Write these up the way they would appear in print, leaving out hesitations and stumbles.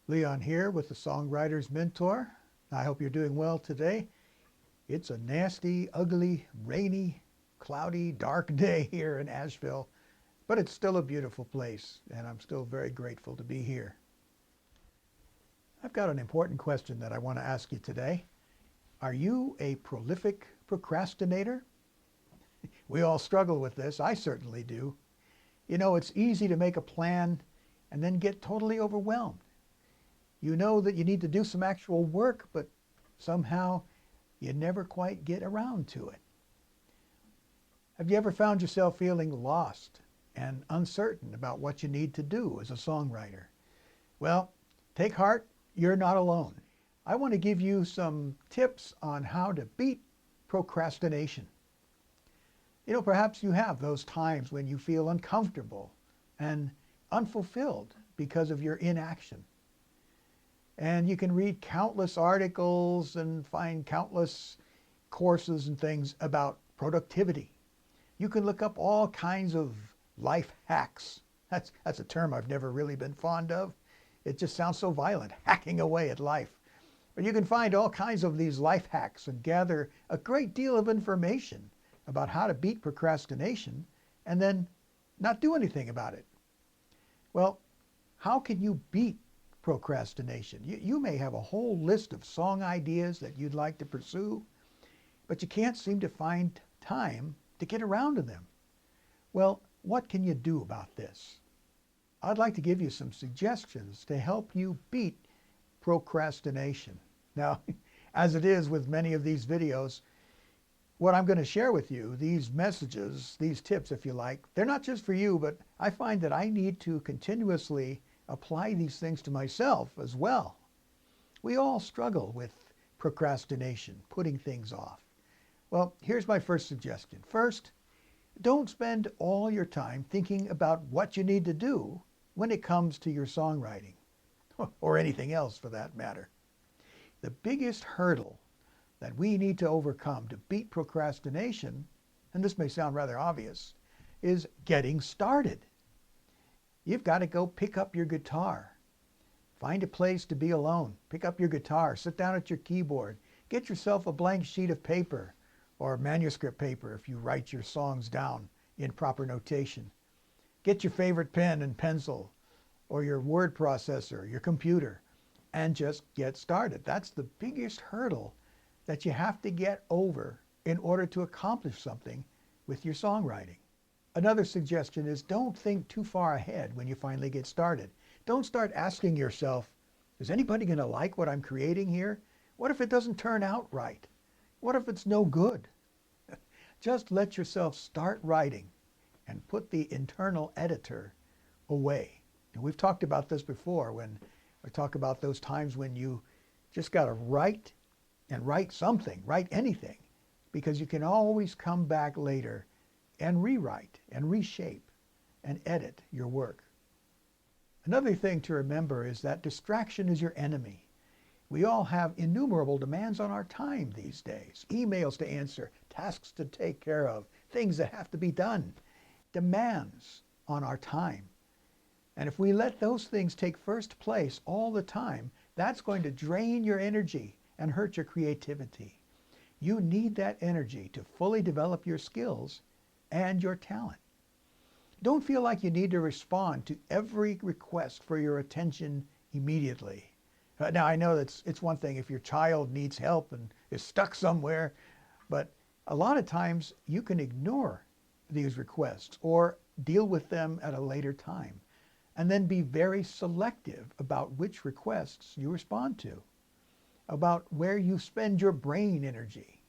Leon here with the Songwriter's Mentor. I hope you're doing well today. It's a nasty, ugly, rainy, cloudy, dark day here in Asheville, but it's still a beautiful place, and I'm still very grateful to be here. I've got an important question that I want to ask you today. Are you a prolific procrastinator? We all struggle with this. I certainly do. You know, it's easy to make a plan and then get totally overwhelmed. You know that you need to do some actual work, but somehow you never quite get around to it. Have you ever found yourself feeling lost and uncertain about what you need to do as a songwriter? Well, take heart, you're not alone. I want to give you some tips on how to beat procrastination. You know, perhaps you have those times when you feel uncomfortable and unfulfilled because of your inaction. And you can read countless articles and find countless courses and things about productivity. You can look up all kinds of life hacks. That's a term I've never really been fond of. It just sounds so violent, hacking away at life. But you can find all kinds of these life hacks and gather a great deal of information about how to beat procrastination and then not do anything about it. Well, how can you beat procrastination? You may have a whole list of song ideas that you'd like to pursue, but you can't seem to find time to get around to them. Well, what can you do about this? I'd like to give you some suggestions to help you beat procrastination. Now, as it is with many of these videos, what I'm going to share with you, these messages, these tips if you like, they're not just for you, but I find that I need to continuously apply these things to myself as well. We all struggle with procrastination, putting things off. Well, here's my first suggestion. First, don't spend all your time thinking about what you need to do when it comes to your songwriting, or anything else for that matter. The biggest hurdle that we need to overcome to beat procrastination, and this may sound rather obvious, is getting started. You've got to go pick up your guitar. Find a place to be alone. Pick up your guitar, sit down at your keyboard, get yourself a blank sheet of paper or manuscript paper if you write your songs down in proper notation. Get your favorite pen and pencil or your word processor, your computer, and just get started. That's the biggest hurdle that you have to get over in order to accomplish something with your songwriting. Another suggestion is don't think too far ahead when you finally get started. Don't start asking yourself, is anybody going to like what I'm creating here? What if it doesn't turn out right? What if it's no good? Just let yourself start writing and put the internal editor away. And we've talked about this before when we talk about those times when you just got to write and write something, write anything, because you can always come back later and rewrite and reshape and edit your work. Another thing to remember is that distraction is your enemy. We all have innumerable demands on our time these days. Emails to answer, tasks to take care of, things that have to be done, demands on our time. And if we let those things take first place all the time, that's going to drain your energy and hurt your creativity. You need that energy to fully develop your skills and your talent. Don't feel like you need to respond to every request for your attention immediately. Now, I know that it's one thing if your child needs help and is stuck somewhere, but a lot of times you can ignore these requests or deal with them at a later time, and then be very selective about which requests you respond to, about where you spend your brain energy.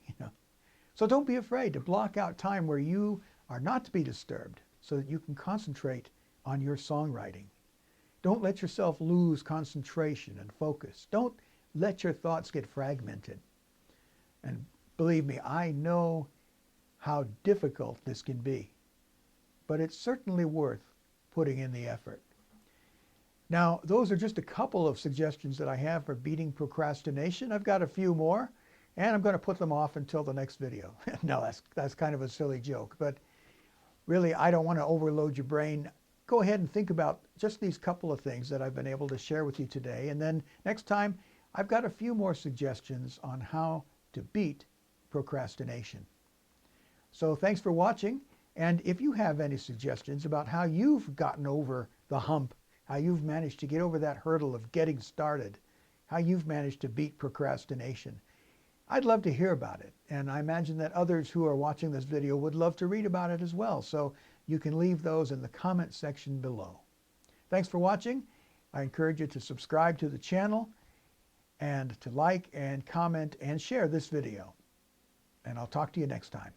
So don't be afraid to block out time where you are not to be disturbed so that you can concentrate on your songwriting. Don't let yourself lose concentration and focus. Don't let your thoughts get fragmented. And believe me, I know how difficult this can be, but it's certainly worth putting in the effort. Now, those are just a couple of suggestions that I have for beating procrastination. I've got a few more, and I'm going to put them off until the next video. No, that's kind of a silly joke, but really, I don't want to overload your brain. go ahead and think about just these couple of things that I've been able to share with you today. And then next time, I've got a few more suggestions on how to beat procrastination. So thanks for watching. And if you have any suggestions about how you've gotten over the hump, how you've managed to get over that hurdle of getting started, how you've managed to beat procrastination, I'd love to hear about it. And I imagine that others who are watching this video would love to read about it as well. So you can leave those in the comment section below. Thanks for watching. I encourage you to subscribe to the channel and to like and comment and share this video. And I'll talk to you next time.